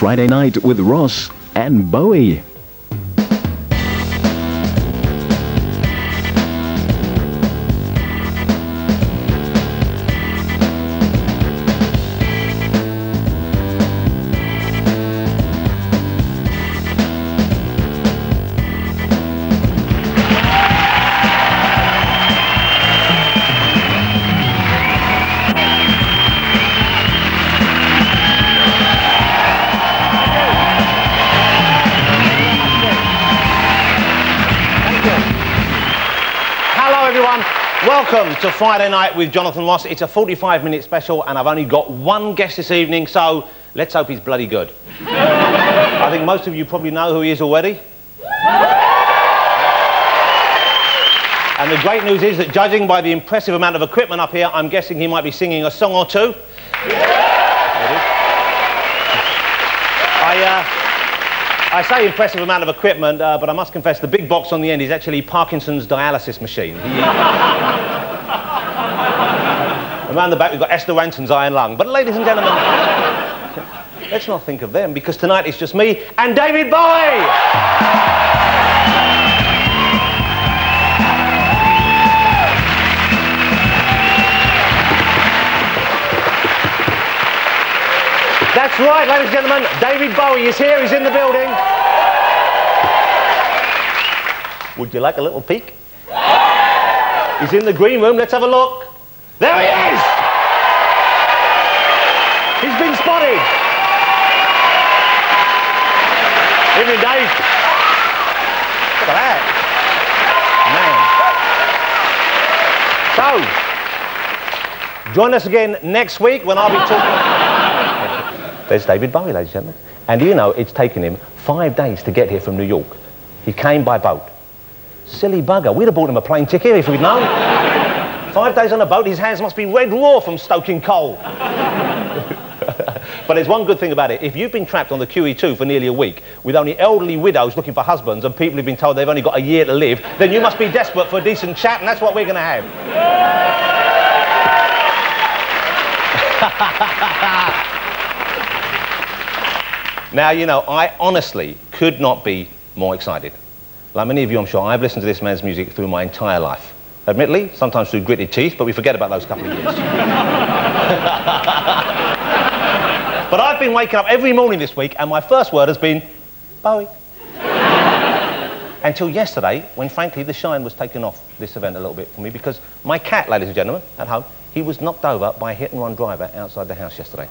Friday Night with Ross and Bowie. Welcome to Friday Night with Jonathan Ross. It's a 45-minute special and I've only got one guest this evening, so let's hope he's bloody good. I think most of you probably know who he is already. And the great news is that judging by the impressive amount of equipment up here, I'm guessing he might be singing a song or two. I say impressive amount of equipment, but I must confess the big box on the end is actually Parkinson's dialysis machine. Around the back we've got Esther Ranson's iron lung. But ladies and gentlemen, let's not think of them, because tonight it's just me and David Bowie! That's right, ladies and gentlemen, David Bowie is here, he's in the building. Would you like a little peek? He's in the green room, let's have a look. There he is! He's been spotted. Evening, Dave. Look at that. Man. So, join us again next week when I'll be talking... There's David Bowie, ladies and gentlemen. And you know, it's taken him 5 days to get here from New York. He came by boat. Silly bugger. We'd have bought him a plane ticket if we'd known. 5 days on a boat, his hands must be red raw from stoking coal. But there's one good thing about it. If you've been trapped on the QE2 for nearly a week with only elderly widows looking for husbands and people who've been told they've only got a year to live, then you must be desperate for a decent chat, and that's what we're going to have. Now, you know, I honestly could not be more excited. Like many of you, I'm sure, I've listened to this man's music through my entire life. Admittedly, sometimes through gritted teeth, but we forget about those couple of years. But I've been waking up every morning this week, and my first word has been, Bowie. Until yesterday, when frankly the shine was taken off this event a little bit for me, because my cat, ladies and gentlemen, at home, he was knocked over by a hit-and-run driver outside the house yesterday.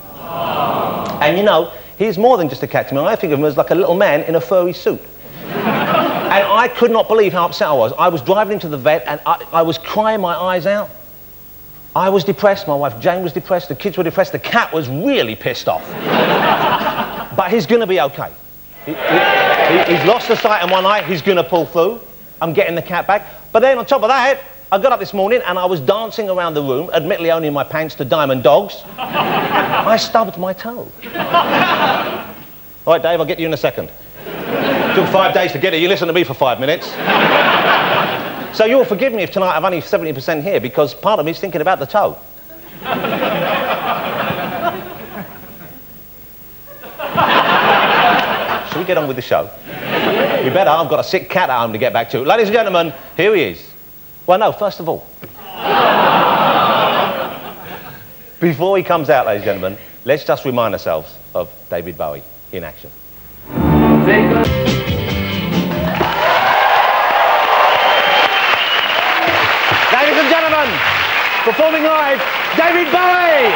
And you know, he's more than just a cat to me. I think of him as like a little man in a furry suit. And I could not believe how upset I was. I was driving him to the vet and I was crying my eyes out. I was depressed, my wife Jane was depressed, the kids were depressed, the cat was really pissed off. But he's gonna be okay. He's lost the sight in one eye, he's gonna pull through. I'm getting the cat back. But then on top of that, I got up this morning and I was dancing around the room, admittedly only in my pants, to Diamond Dogs. I stubbed my toe. All right, Dave, I'll get you in a second. Took 5 days to get it. You listen to me for 5 minutes. So you'll forgive me if tonight I'm only 70% here, because part of me is thinking about the toe. Shall we get on with the show? You better. I've got a sick cat at home to get back to. Ladies and gentlemen, here he is. Well, no, first of all, before he comes out, ladies and gentlemen, let's just remind ourselves of David Bowie in action. Ladies and gentlemen, performing live, David Bowie!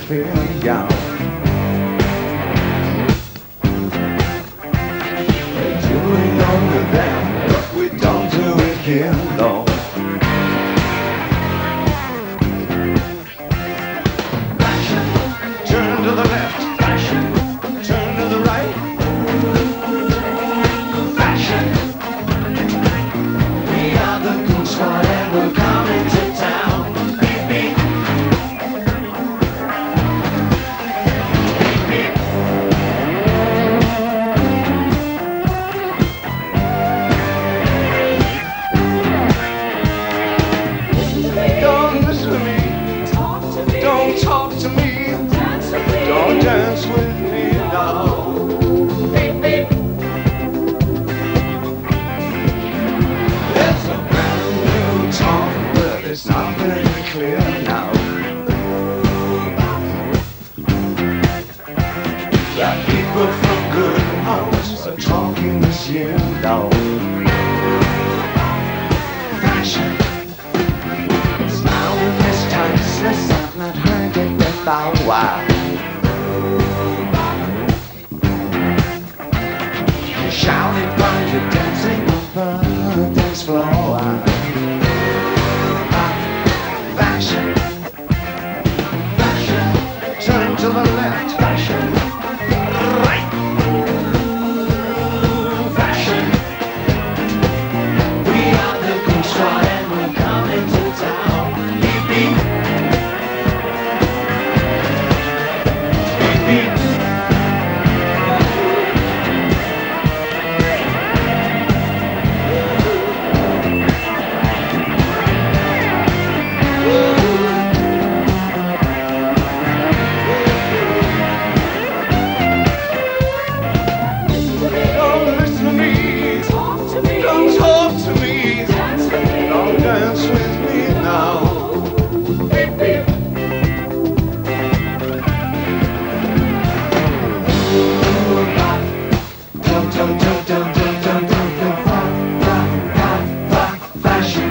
atmosphere, yeah. They do it under them, but we don't do it here, no. Fashion, turn to the left. Fashion, turn to the right. Fashion, we are the Goon Squad and we're coming to town. Beep, beep. Beep, beep. Don't listen to me. Don't talk to me. Don't dance with me now. Beep, beep. There's a brand new talk, but it's not very clear now. That people from good homes are talking this year now. Fashion. It's now in this timeless, I've not heard it before. Wow. You shout it while you're dancing over the dance floor. Fashion. Fashion. Turn to the left. Fashion. Right. Fashion. We are the Goon Squad and we're coming to town. Beep, beep. Beep, beep. Don't listen to me. Don't talk to me. Don't dance with me now. Beep, beep. Don't, fashion. Fashion.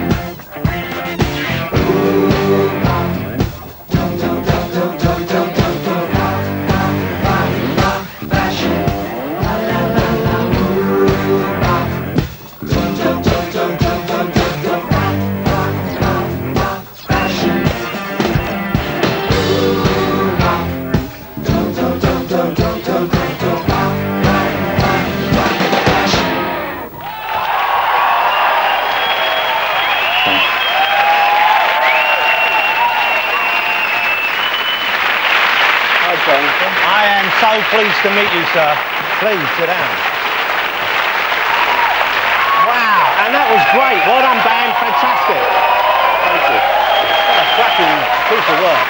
I am so pleased to meet you, sir. Please, sit down. Wow, and that was great. Well done, band. Fantastic. Thank you. What a cracking piece of work.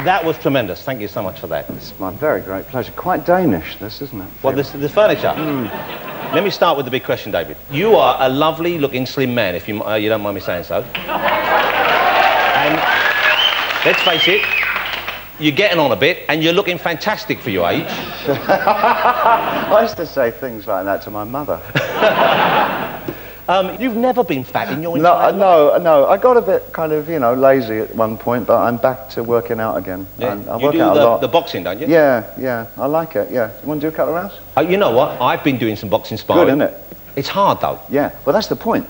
That was tremendous. Thank you so much for that. It's my very great pleasure. Quite Danish, this, isn't it? Well, this furniture. Let me start with the big question, David. You are a lovely-looking, slim man, if you don't mind me saying so. And let's face it, you're getting on a bit, and you're looking fantastic for your age. I used to say things like that to my mother. You've never been fat in your entire life? No. I got a bit kind of, lazy at one point, but I'm back to working out again. Yeah. I You work do out a lot. the boxing, don't you? Yeah. I like it, yeah. You want to do a couple of rounds? You know what? I've been doing some boxing sparring. Good, isn't it? It's hard, though. Yeah, well, that's the point.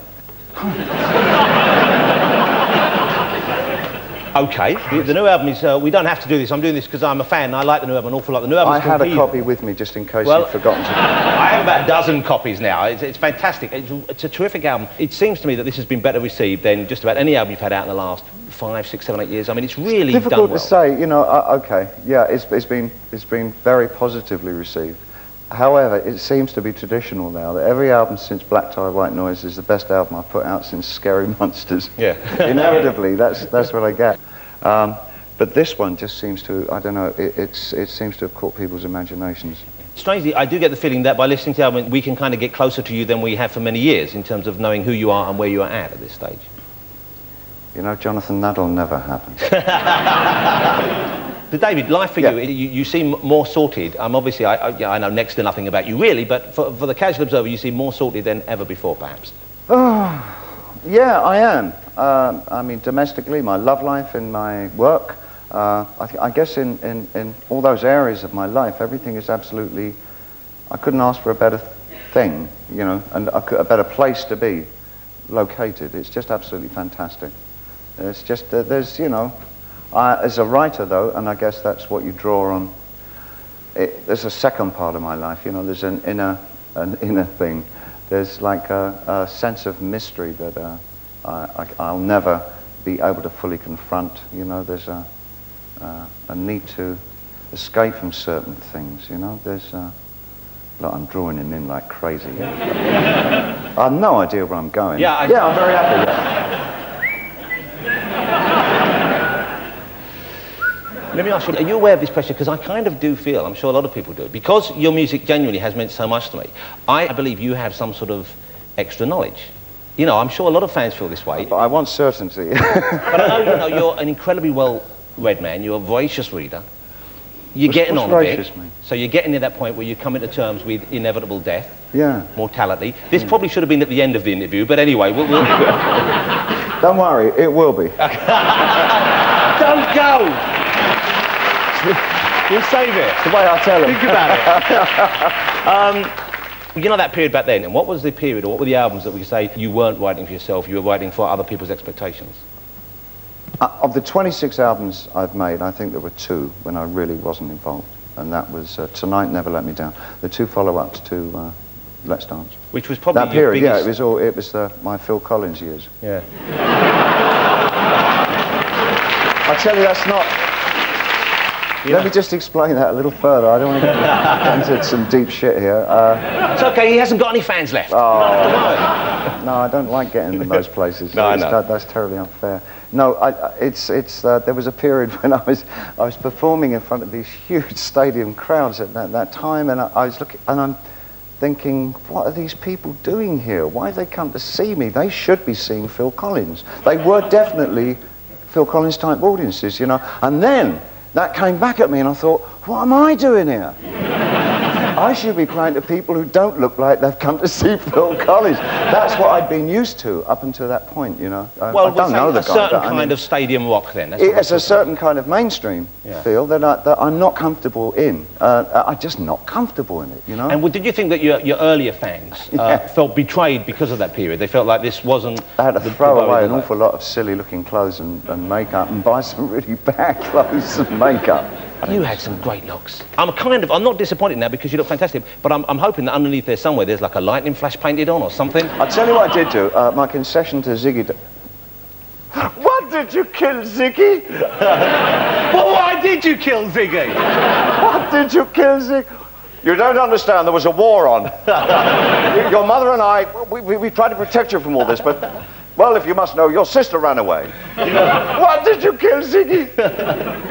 Okay, the new album is, we don't have to do this. I'm doing this because I'm a fan and I like the new album an awful lot. The new album I had a copy with me just in case you'd forgotten to. I have about a dozen copies now. It's fantastic. It's a terrific album. It seems to me that this has been better received than just about any album you've had out in the last 5, 6, 7, 8 years. I mean, it's really done well. Difficult to say, okay, yeah, it's been very positively received. However, it seems to be traditional now that every album since Black Tie, White Noise is the best album I've put out since Scary Monsters. Yeah. Inevitably, that's what I get. But this one just seems to, I don't know, it seems to have caught people's imaginations. Strangely, I do get the feeling that by listening to the album, we can kind of get closer to you than we have for many years in terms of knowing who you are and where you are at this stage. You know, Jonathan, that'll never happen. But David, life for you seem more sorted. Obviously, I know next to nothing about you really, but for the casual observer, you seem more sorted than ever before, perhaps. Oh, yeah, I am. I mean, domestically, my love life and my work. I guess in all those areas of my life, everything is absolutely. I couldn't ask for a better thing, you know, and a better place to be located. It's just absolutely fantastic. It's just there's, you know, as a writer though, and I guess that's what you draw on. There's a second part of my life, you know. There's an inner thing. There's like a sense of mystery that I'll never be able to fully confront. You know, there's a need to escape from certain things. You know, there's. Look, I'm drawing him in like crazy. I have no idea where I'm going. Yeah, I'm very happy. Yeah. Let me ask you, are you aware of this pressure? Because I kind of do feel, I'm sure a lot of people do, because your music genuinely has meant so much to me, I believe you have some sort of extra knowledge. You know, I'm sure a lot of fans feel this way. But I want certainty. But I know, you know, you're an incredibly well-read man, you're a voracious reader. You're getting on a bit, so you're getting to that point where you come into terms with inevitable death, mortality. This probably should have been at the end of the interview, but anyway, we'll... Don't worry, it will be. Don't go! We'll save it. It's the way I tell them. Think about it. You know that period back then, and what was the period, or what were the albums that we could say you weren't writing for yourself, you were writing for other people's expectations? Of the 26 albums I've made, I think there were 2 when I really wasn't involved. And that was Tonight Never Let Me Down. The 2 follow-ups to Let's Dance. Which was probably that period, biggest... it was my Phil Collins years. Yeah. I tell you, that's not... Let me just explain that a little further. I don't want to get into some deep shit here. It's okay, he hasn't got any fans left. Oh, no, I don't like getting in those places. No, I know. That's terribly unfair. No, there was a period when I was performing in front of these huge stadium crowds at that time, and I was looking, and I'm thinking, what are these people doing here? Why have they come to see me? They should be seeing Phil Collins. They were definitely Phil Collins type audiences, you know. And then that came back at me, and I thought, what am I doing here? I should be playing to people who don't look like they've come to see Phil Collins. That's what I'd been used to up until that point, you know. Well, I don't know the guy, a certain kind of stadium rock, then. It's a certain kind of mainstream feel that I'm not comfortable in. I'm just not comfortable in it, you know. And did you think that your earlier fans felt betrayed because of that period? They felt like this wasn't... I had to throw away an awful lot of silly-looking clothes and makeup and buy some really bad clothes and makeup. You had some great looks. I'm not disappointed now because you look fantastic, but I'm hoping that underneath there somewhere there's like a lightning flash painted on or something. I'll tell you what I did do. My concession to Ziggy... What did you kill Ziggy? Well, why did you kill Ziggy? What did you kill Ziggy? You don't understand, there was a war on. Your mother and I, we tried to protect you from all this, but... Well, if you must know, your sister ran away. What did you kill Ziggy?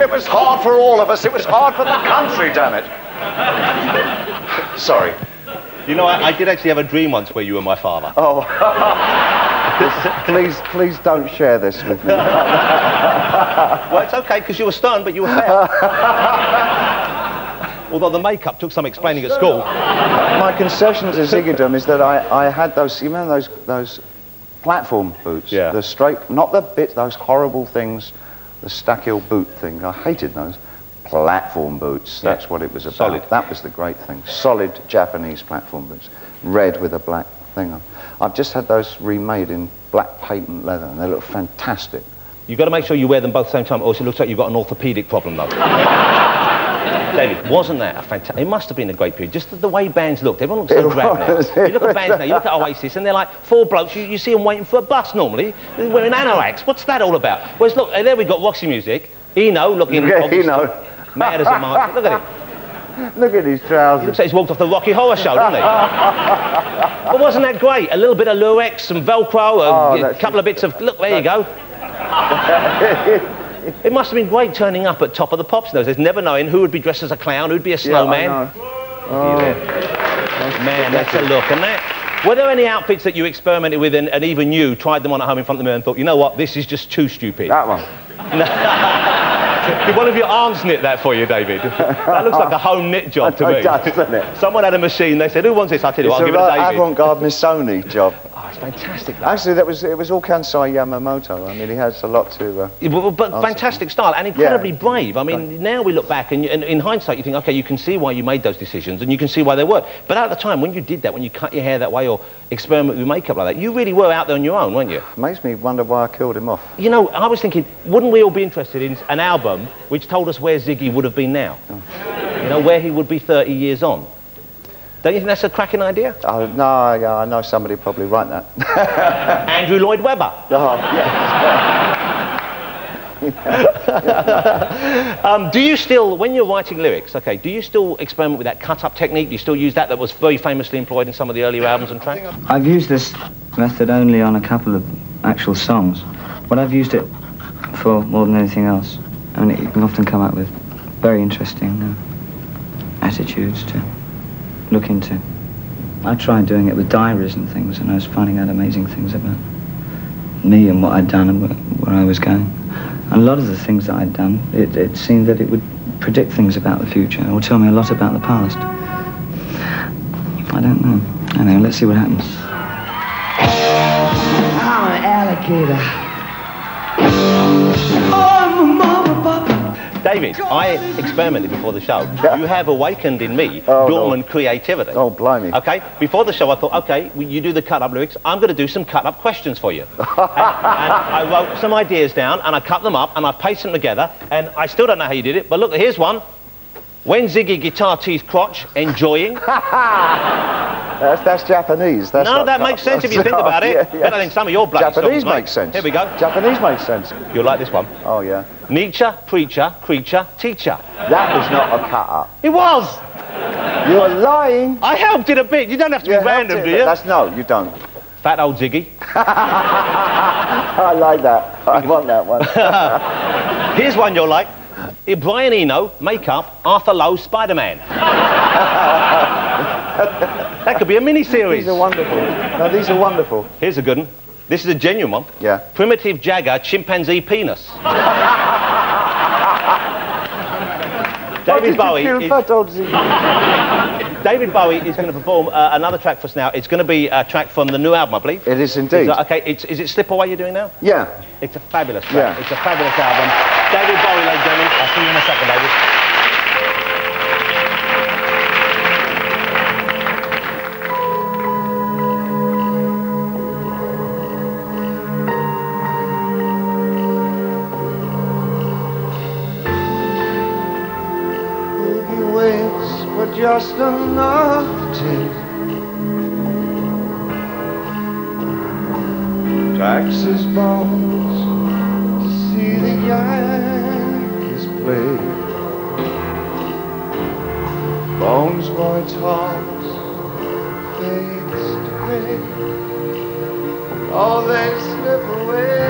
It was hard for all of us. It was hard for the country, damn it. Sorry. You know, I did actually have a dream once where you were my father. Oh. Please don't share this with me. Well, it's okay, because you were stunned, but you were fair. Although the makeup took some explaining at school. My concession to Ziggydom is that I had those, you remember those platform boots, the straight, not the bit, those horrible things, the stack-heel boot thing. I hated those. Platform boots, that's what it was about. Solid. That was the great thing. Solid Japanese platform boots, red with a black thing on. I've just had those remade in black patent leather, and they look fantastic. You've got to make sure you wear them both at the same time, or else it looks like you've got an orthopaedic problem, though. David, wasn't that a fantastic... It must have been a great period. Just the way bands looked. Everyone looks so drab now. You look at bands now, you look at Oasis, and they're like 4 blokes. You see them waiting for a bus, normally. They're wearing anoraks. What's that all about? Whereas, look, there we've got Roxy Music. Eno looking... Yeah, Eno. Mad as a mark. Look at him. Look at his trousers. He looks like he's walked off the Rocky Horror Show, doesn't he? But wasn't that great? A little bit of Lurex, some Velcro, a couple of bits of... Look, there you go. It must have been great turning up at Top of the Pops. There's never knowing who would be dressed as a clown, who'd be a snowman. Yeah, I know. Man, that's a look. And that... Were there any outfits that you experimented with and even you tried them on at home in front of the mirror and thought, you know what, this is just too stupid? That one. Did one of your aunts knit that for you, David? That looks like a home knit job to me. It does, doesn't it? Someone had a machine, they said, who wants this? I tell you what, I'll give it a David. Avant-garde Missoni job. it's fantastic. That. Actually, it was all Kansai Yamamoto. I mean, he has a lot to. But fantastic style and incredibly brave. I mean, now we look back and in hindsight you think, okay, you can see why you made those decisions and you can see why they worked. But at the time, when you did that, when you cut your hair that way or experiment with makeup like that, you really were out there on your own, weren't you? Makes me wonder why I killed him off. You know, I was thinking, wouldn't we all be interested in an album which told us where Ziggy would have been now? Oh. You know, where he would be 30 years on. Don't you think that's a cracking idea? Oh, no, yeah, I know somebody would probably write that. Andrew Lloyd Webber. Oh, yeah. Do you still, when you're writing lyrics, okay, do you still experiment with that cut-up technique? Do you still use that was very famously employed in some of the earlier albums and tracks? I've used this method only on a couple of actual songs, but I've used it for more than anything else. I mean, you can often come up with very interesting attitudes to look into. I tried doing it with diaries and things, and I was finding out amazing things about me and what I'd done and where I was going. And a lot of the things that I'd done, it seemed that it would predict things about the future or tell me a lot about the past. I don't know. Anyway, let's see what happens. I'm an alligator. I'm a mama papa. David, I experimented before the show. You have awakened in me dormant creativity. Oh, blimey. Okay, before the show I thought, okay, you do the cut-up lyrics, I'm going to do some cut-up questions for you. and I wrote some ideas down, and I cut them up, and I pasted them together, and I still don't know how you did it, but look, here's one. When Ziggy guitar teeth crotch, enjoying. That's Japanese. That's no, that makes sense if you think about it. Yeah, Better than some of your black Japanese songs, makes sense. Here we go. Japanese makes sense. You'll like this one. Oh, yeah. Nietzsche, preacher, creature, teacher. That was not a cut-up. It was! You're lying. I helped it a bit. You don't have to be random, do you? No, you don't. Fat old Ziggy. I like that. I want that one. Here's one you'll like. Brian Eno, makeup, Arthur Lowe, Spider-Man. That could be a mini-series. These are wonderful. No, these are wonderful. Here's a good one. This is a genuine one. Yeah. Primitive Jagger, chimpanzee penis. David Bowie is going to perform another track for us now. It's going to be a track from the new album, I believe. It is indeed. Okay, is it Slip Away you're doing now? Yeah. It's a fabulous track. Yeah. It's a fabulous album. David Bowie, ladies and gentlemen. I'll see you in a second, David. Just enough taste. Taxes bones to see the Yankees play. Bones boy talks, fades to gray. Oh, they slip away.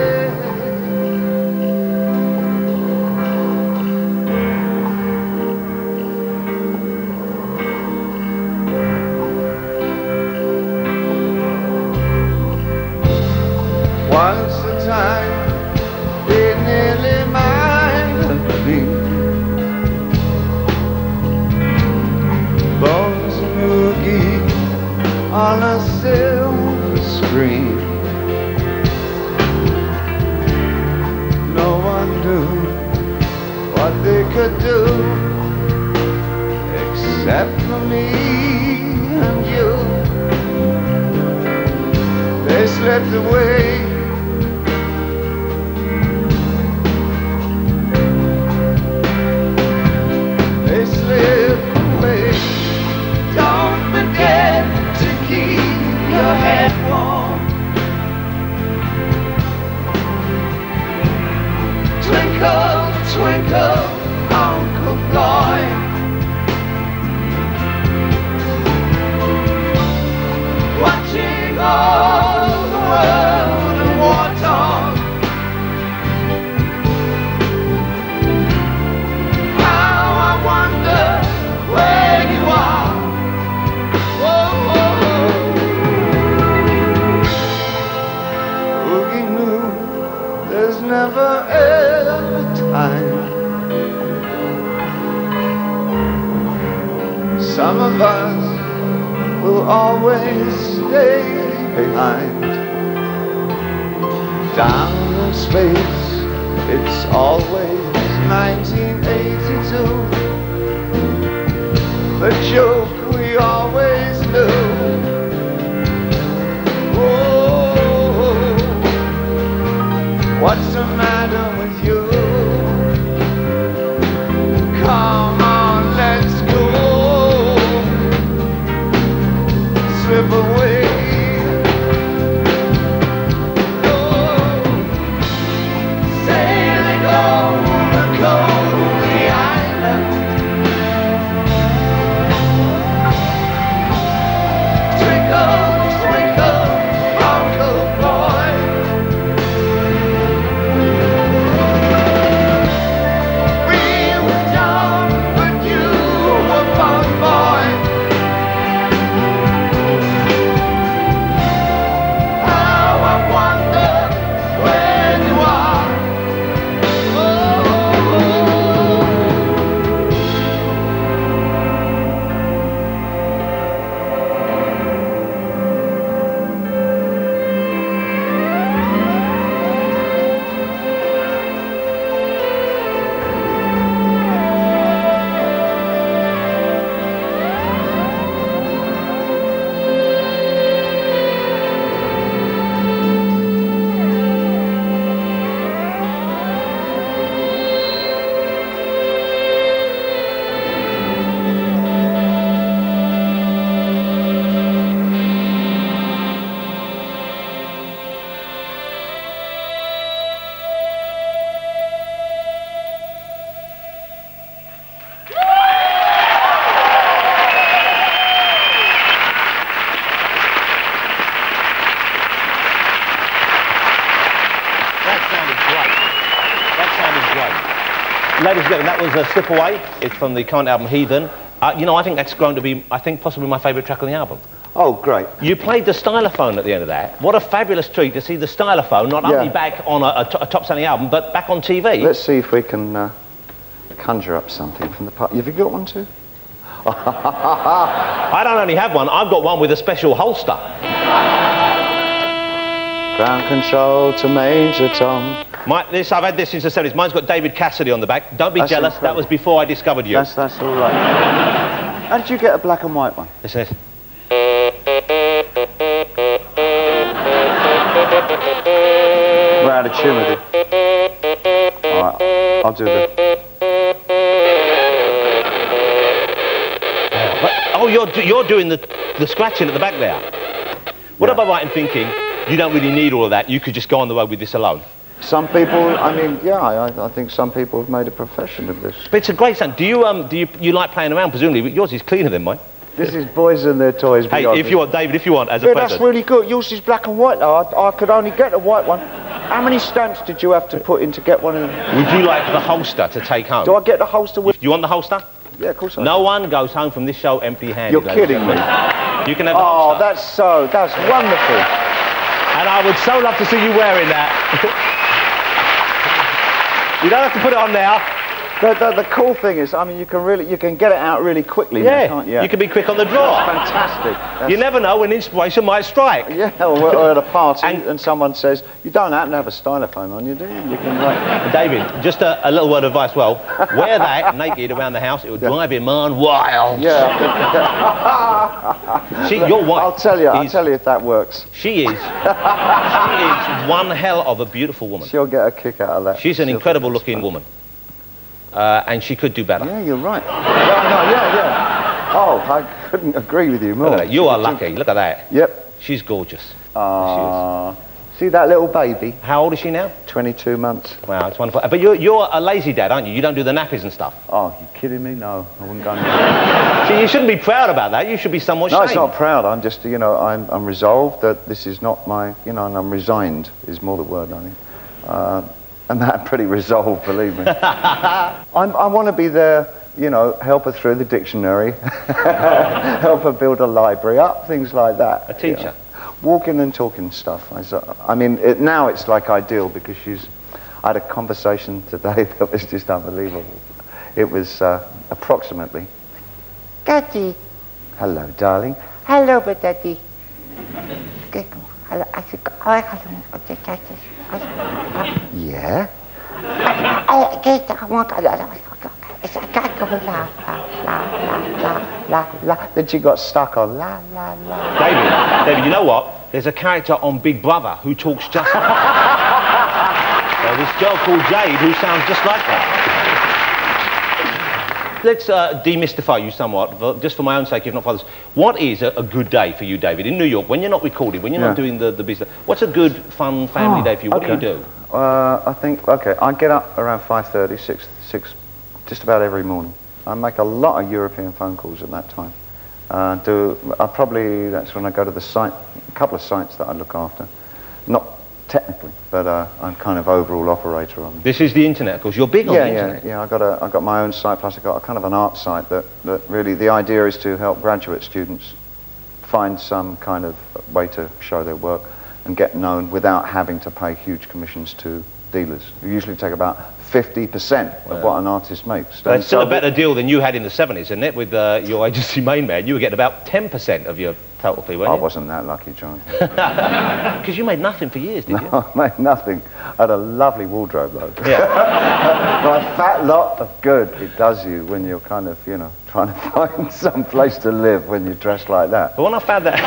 Once a time, they nearly minded me. Bones and Oogie on a silver screen. No one knew what they could do except for me and you. They slipped away. Don't forget to keep your head warm. Twinkle, twinkle, Uncle Floyd. Watching all the world and war talk. How I wonder where you are. Whoa, whoa, whoa. Oogie knew there's never ever time. Some of us will always stay behind. Down in space, it's always 1982. The joke we always knew. Oh, what's the matter with you? Come on, let's go. Slip away. Ladies and gentlemen, that was Slip Away. It's from the current album Heathen. You know, I think that's grown to be, I think, possibly my favourite track on the album. Oh, great. You played the stylophone at the end of that. What a fabulous treat to see the stylophone not only back on a top-selling album, but back on TV. Let's see if we can conjure up something from the past. Have you got one too? I don't only have one, I've got one with a special holster. Ground control to Major Tom. I've had this since the 70s. Mine's got David Cassidy on the back. Don't be jealous, incredible. That was before I discovered you. That's all right. How did you get a black and white one? Listen to this. We're out of tune with it. All right, I'll do the... Oh, you're doing the scratching at the back there. What am I right in thinking? You don't really need all of that. You could just go on the road with this alone. Some people, I mean, yeah, I think some people have made a profession of this. But it's a great sound. Do you like playing around? Presumably, but yours is cleaner than mine. This is boys and their toys. Hey, if you want, David, as a present. That's really good. Yours is black and white, though. I could only get the white one. How many stamps did you have to put in to get one of them? Would you like the holster to take home? Do I get the holster with... Do you want the holster? Yeah, of course I do. No one goes home from this show empty-handed. You're kidding me. You can have the holster. That's wonderful. And I would so love to see you wearing that. You don't have to put it on now. The cool thing is, I mean, you can get it out really quickly now, can't you? You can be quick on the draw. That's fantastic. You never know when inspiration might strike. Yeah, or at a party and someone says, you don't happen to have a stylophone on you, do you? You can like... David, just a little word of advice, wear that naked around the house, it would drive him on wild. Yeah. Your wife I'll tell you if that works. She is one hell of a beautiful woman. She'll get a kick out of that. She's an incredible looking woman. And she could do better. Yeah, you're right. Yeah. Oh, I couldn't agree with you more. Look at that. You are lucky. Look at that. Yep. She's gorgeous. See that little baby? How old is she now? 22 months. Wow, it's wonderful. But you're a lazy dad, aren't you? You don't do the nappies and stuff. Oh, you kidding me? No, I wouldn't go. See, you shouldn't be proud about that. You should be somewhat No, shamed. it's not proud. I'm just, I'm resolved that this is not my, and I'm resigned is more the word, I think. And I'm pretty resolved, believe me. I want to be there, help her through the dictionary, help her build a library up, things like that. A teacher. Walking and talking stuff. I mean, now it's like ideal because I had a conversation today that was just unbelievable. It was approximately, Daddy. Hello, darling. Hello, but Daddy. Yeah? Then she got stuck on la, la, la. David, you know what? There's a character on Big Brother who talks just like that. This girl called Jade who sounds just like that. Let's demystify you somewhat, just for my own sake, if not for others. What is a good day for you, David, in New York, when you're not recording, when you're not doing the business? What's a good, fun, family day for you? What do you do? I think, I get up around 5:30, 6, just about every morning. I make a lot of European phone calls at that time. That's when I go to the site, a couple of sites that I look after. Not technically, but I'm kind of overall operator on them. This is the internet, of course. You're big on the internet. Yeah. I've got my own site, plus I've got a kind of an art site that really, the idea is to help graduate students find some kind of way to show their work and get known without having to pay huge commissions to dealers, who usually take about 50% of what an artist makes. That's still a better deal than you had in the 70s, isn't it, with your agency main man? You were getting about 10% of your total fee, weren't you? I wasn't that lucky, John. Because you made nothing for years, didn't you? No, I made nothing. I had a lovely wardrobe, though. Yeah. But a fat lot of good it does you when you're kind of, trying to find some place to live when you're dressed like that. But when I found that...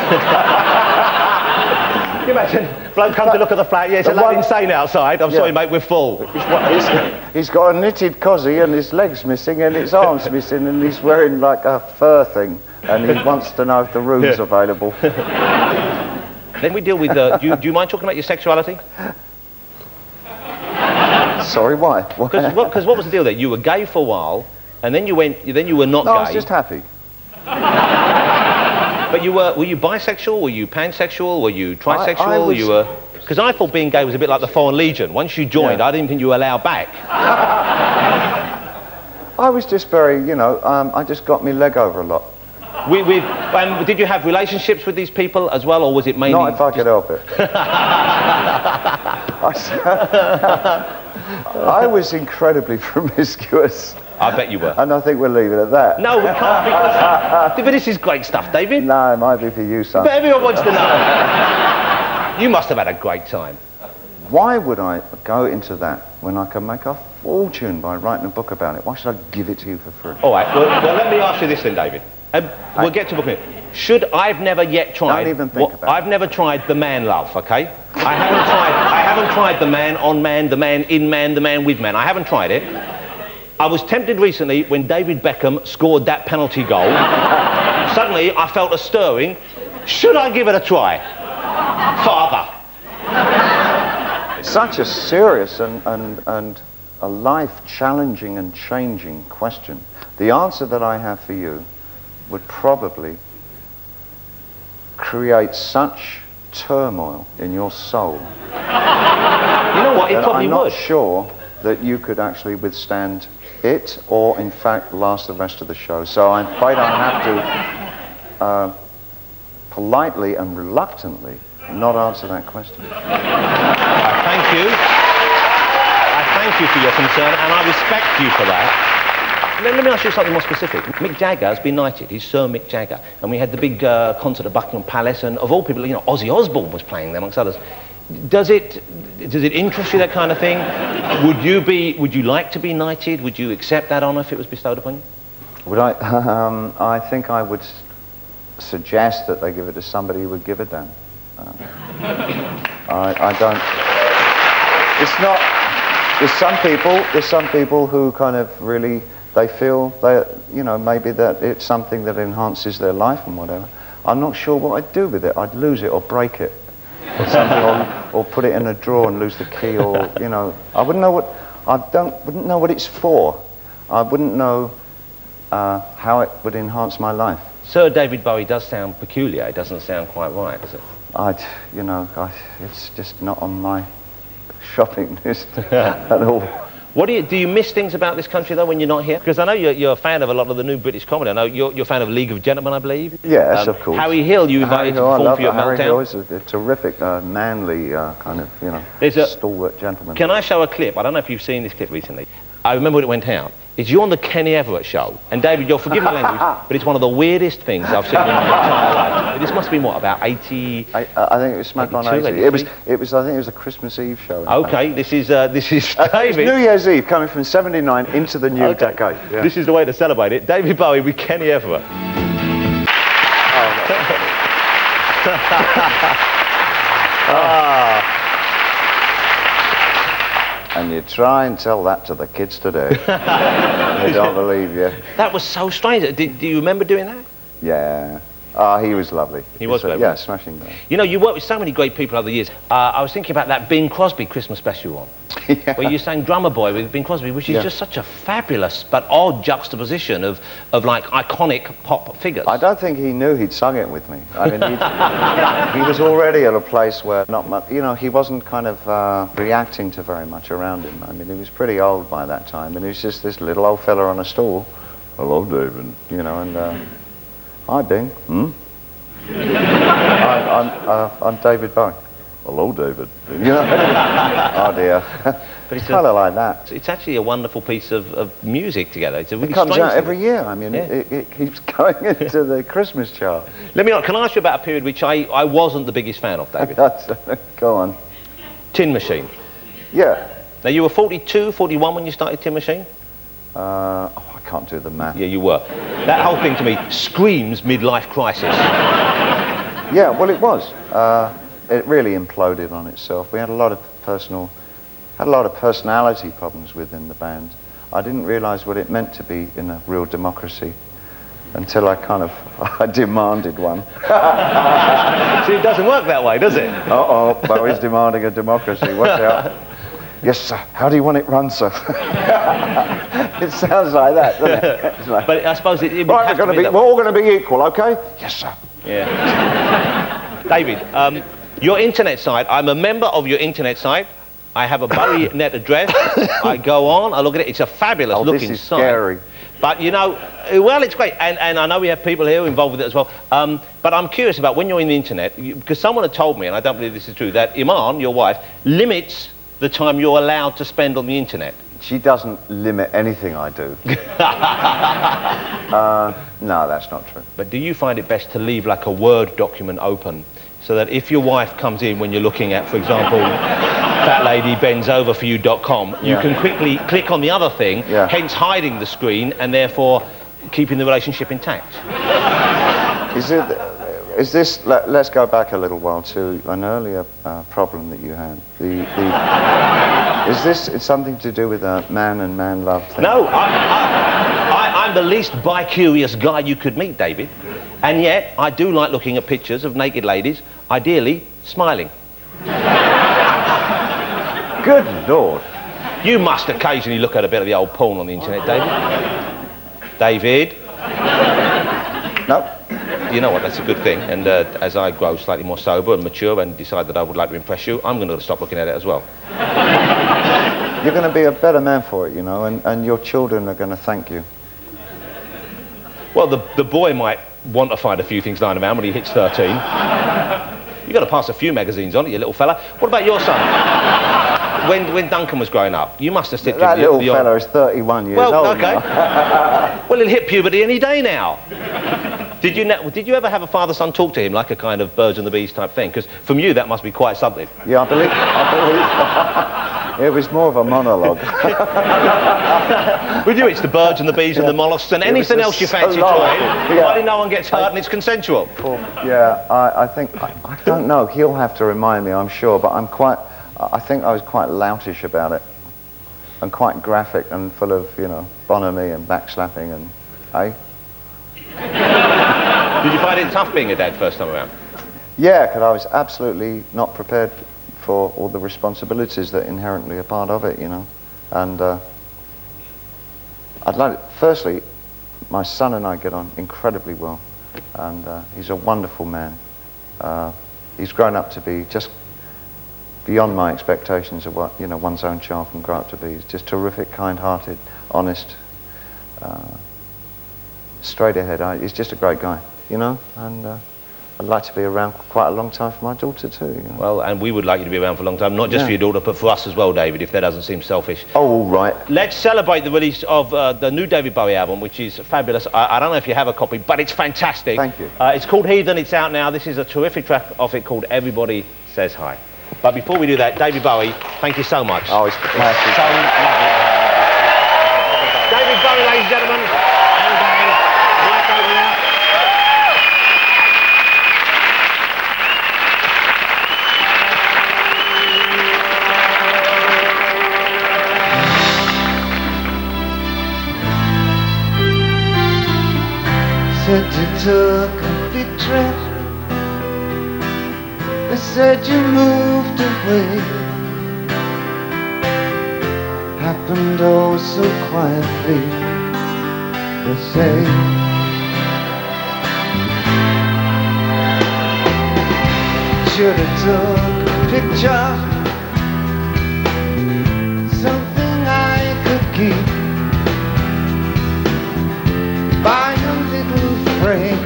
Can you imagine? Bloke comes to look at the flat, it's a lot insane outside. I'm sorry, mate, we're full. He's got a knitted cosy and his legs missing and his arms missing and he's wearing like a fur thing and he wants to know if the room's available. Then we deal with, do you mind talking about your sexuality? Sorry, why? Because what was the deal there? You were gay for a while and then you were not gay. I was just happy. But were you bisexual? Were you pansexual? Were you trisexual? Because I thought being gay was a bit like the Foreign Legion. Once you joined, I didn't think you were allowed back. I was just very, I just got my leg over a lot. Did you have relationships with these people as well, or was it mainly... Not if I could help it. I was incredibly promiscuous. I bet you were. And I think we'll leave it at that. No, we can't, because... But this is great stuff, David. No, it might be for you, son. But everyone wants to know. You must have had a great time. Why would I go into that when I can make a fortune by writing a book about it? Why should I give it to you for free? All right, well let me ask you this then, David. We'll get to booking it. I've never yet tried... Don't even think about it. I've never tried the man love, okay? I haven't tried the man on man, the man in man, the man with man. I haven't tried it. I was tempted recently when David Beckham scored that penalty goal. Suddenly, I felt a stirring. Should I give it a try? Father. Such a serious and a life-challenging and changing question. The answer that I have for you would probably create such turmoil in your soul. You know what? It probably would. I'm not sure that you could actually withstand it, or in fact last the rest of the show. So I'm afraid I have to politely and reluctantly not answer that question. I thank you. I thank you for your concern, and I respect you for that. Let me ask you something more specific. Mick Jagger has been knighted. He's Sir Mick Jagger, and we had the big concert at Buckingham Palace, and of all people, Ozzy Osbourne was playing there amongst others. Does it interest you, that kind of thing? Would you like to be knighted? Would you accept that honour if it was bestowed upon you? Would I? I think I would suggest that they give it to somebody who would give a damn. I don't. It's not. There's some people who kind of really, they feel that, maybe that it's something that enhances their life and whatever. I'm not sure what I'd do with it. I'd lose it or break it. Or something, or put it in a drawer and lose the key, or I wouldn't know what it's for. I wouldn't know how it would enhance my life. Sir David Bowie does sound peculiar. It doesn't sound quite right, does it? It's just not on my shopping list at all. What do you miss things about this country though when you're not here? Because I know you're a fan of a lot of the new British comedy. I know you're a fan of League of Gentlemen, I believe. Yes, of course. Harry Hill, you invited to perform for your Meltdown. Harry Hill is a terrific, manly kind of, stalwart gentleman. Can I show a clip? I don't know if you've seen this clip recently. I remember when it went out. is you're on the Kenny Everett show, and David, you'll forgive my language, but it's one of the weirdest things I've seen in my entire life. This must be what, about 80? I think it was smack on 80. It was. I think it was a Christmas Eve show. Okay, this is David. New Year's Eve, coming from '79 into the new decade. Yeah. This is the way to celebrate it. David Bowie with Kenny Everett. And you try and tell that to the kids today. They don't believe you. That was so strange. Do you remember doing that? Yeah. He was lovely. He was lovely. Yeah, smashing guy. You know, you worked with so many great people over the years. I was thinking about that Bing Crosby Christmas special one, where you sang Drummer Boy with Bing Crosby, which is just such a fabulous but odd juxtaposition of like iconic pop figures. I don't think he knew he'd sung it with me. I mean, he was already at a place where not much, you know, he wasn't kind of reacting to very much around him. I mean, he was pretty old by that time, and he was just this little old fella on a stool. Hello, David. You know, and hi, Bing. I'm David Bowie. Hello, David. You know? Oh dear. But it's kind of like that. It's actually a wonderful piece of music together. It's a really it comes strange out thing. every year. I mean, it keeps going into the Christmas chart. Can I ask you about a period which I wasn't the biggest fan of, David? Go on. Tin Machine. Yeah. Now, you were 42, 41 when you started Tin Machine? I can't do the math. Yeah, you were. That whole thing to me screams midlife crisis. Yeah, well, it was. It really imploded on itself. We had a lot of personality problems within the band. I didn't realise what it meant to be in a real democracy until I demanded one. See, it doesn't work that way, does it? Uh-oh, Bowie's demanding a democracy. Watch out. Yes, sir. How do you want it run, sir? It sounds like that, doesn't it? It's like, but I suppose it right, we're all going to be equal, okay? Yes, sir. Yeah. David, your internet site, I'm a member of your internet site. I have a Bowie net address. I go on, I look at it. It's a fabulous looking this is site. Scary. But, you know, well, it's great. And I know we have people here involved with it as well. But I'm curious about when you're in the internet, because someone had told me, and I don't believe this is true, that Iman, your wife, limits the time you're allowed to spend on the internet. She doesn't limit anything I do. No, that's not true. But do you find it best to leave like a Word document open so that if your wife comes in when you're looking at, for example, thatladybendsoverforyou.com, you can quickly click on the other thing, hence hiding the screen and therefore keeping the relationship intact? Is this, let's go back a little while to an earlier problem that you had. Is this something to do with a man and man love thing? No, I'm the least bi-curious guy you could meet, David. And yet, I do like looking at pictures of naked ladies, ideally smiling. Good Lord. You must occasionally look at a bit of the old porn on the internet, David. David? No. You know what, that's a good thing. And as I grow slightly more sober and mature and decide that I would like to impress you, I'm going to stop looking at it as well. You're going to be a better man for it, you know, and your children are going to thank you. Well, the boy might want to find a few things lying around when he hits 13. You've got to pass a few magazines on it, you little fella. What about your son? When Duncan was growing up, you must have slipped that little fella is 31 years old okay. now. Well, he'll hit puberty any day now. Did you ever have a father-son talk to him like a kind of birds and the bees type thing? Because from you, that must be quite something. Yeah, I believe. It was more of a monologue. With you, it's the birds and the bees and the mollusks and anything else you fancy trying, providing no one gets hurt and it's consensual. Yeah, I think, I don't know, he'll have to remind me, I'm sure, but I think I was quite loutish about it. And quite graphic and full of, you know, bonhomie and backslapping and, Did you find it tough being a dad first time around? Yeah, because I was absolutely not prepared for all the responsibilities that inherently are part of it, you know. And firstly, my son and I get on incredibly well, and he's a wonderful man. He's grown up to be just beyond my expectations of what, you know, one's own child can grow up to be. He's just terrific, kind-hearted, honest, straight ahead. He's just a great guy, you know, and I'd like to be around quite a long time for my daughter too. You know? Well, and we would like you to be around for a long time, not just Yeah. for your daughter, but for us as well, David, if that doesn't seem selfish. Oh, all right. Let's celebrate the release of the new David Bowie album, which is fabulous. I don't know if you have a copy, but it's fantastic. Thank you. It's called Heathen, it's out now. This is a terrific track off it called Everybody Says Hi. But before we do that, David Bowie, thank you so much. Oh, it's classic. So lovely. David Bowie, ladies and gentlemen, and gang, Mike over there. Said you took a big trip. They said you moved away. Happened oh so quietly. They say should have took a picture, something I could keep. Buy a little frame,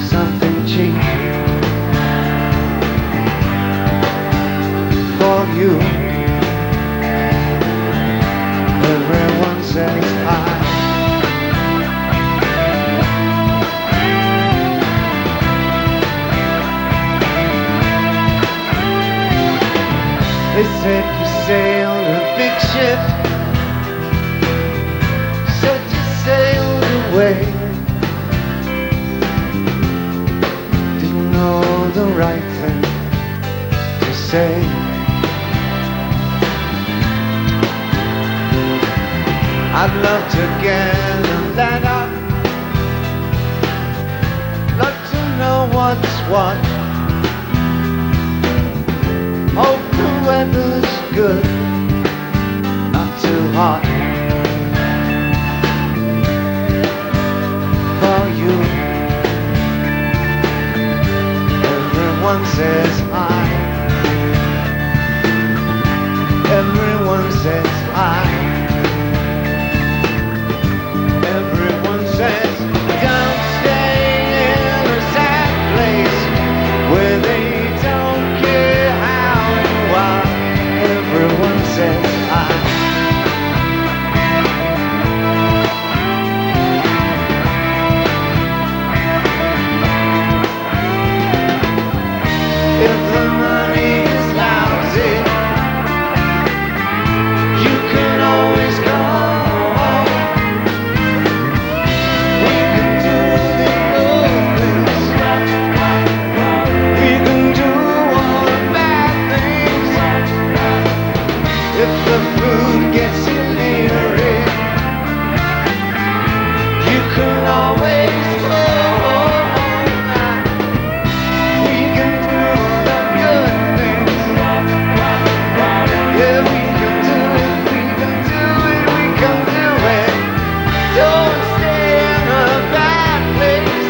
something cheap for you. Everyone says hi. They said you sailed a big ship, said you sailed away. Didn't know the right thing to say. I'd love to get a letter, love to know what's what. Hope the weather's good, not too hot. For you, everyone says hi. Everyone says hi. Everyone says don't stay in a sad place where they don't care how you are. Everyone says hi. If the money is lousy, you can always go home. We can do the good things. We can do all the bad things. If the food gets you leery, you can always go home. We can do the good things. Yeah, we can do it, we can do it, we can do it. Don't stay in a bad place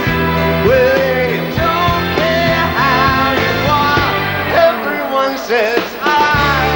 where they don't care how you are. Everyone says hi.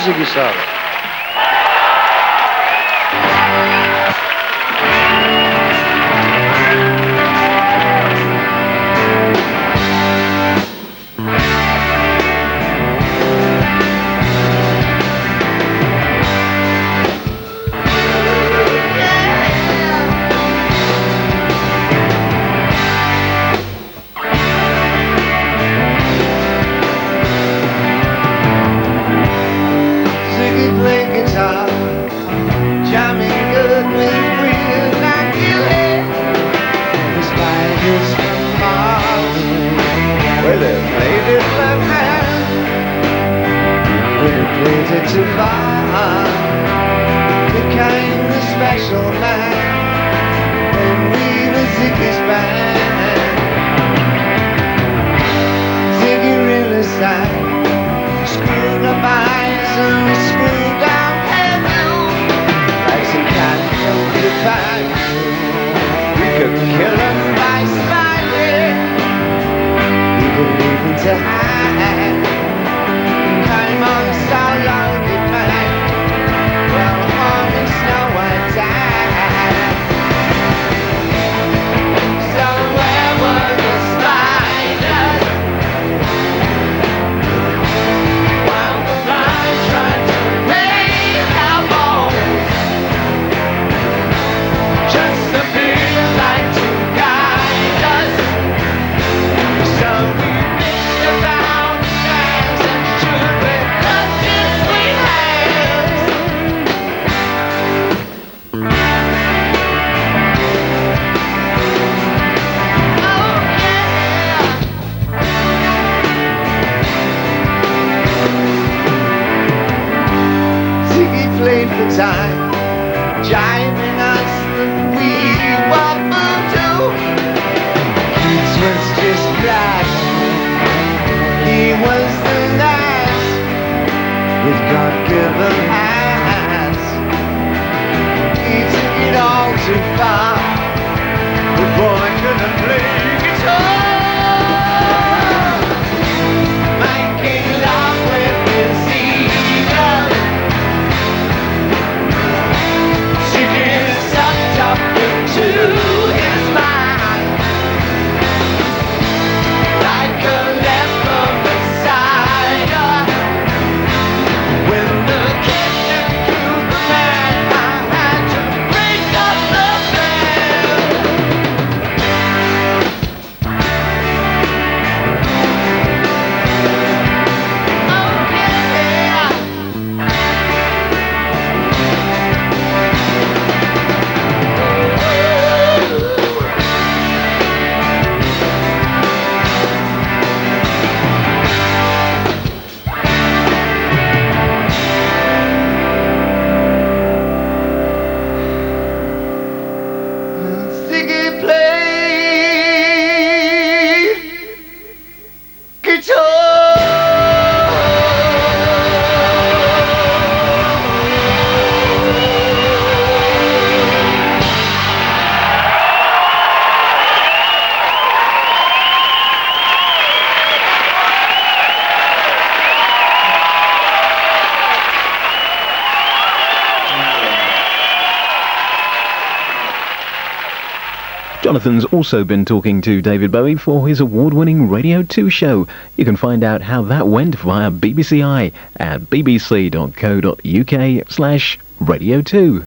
Ziggy Stardust. To far became the special man when we were Ziggy's band. Ziggy really sang, screwed up eyes and screwed down head, like some cat killed the bag. We could kill him by sliding, we could leave him to hide. Came on so long. Time, jiving us that we wobble to. Keats was just black, he was the last with God-given hands. He took it all too far. The boy couldn't play guitar, making love with his ego. To his mind, like a leper messiah. When the kitchen threw the man, I had to break up the Jonathan's also been talking to David Bowie for his award-winning Radio 2 show. You can find out how that went via BBC I at bbc.co.uk/Radio 2.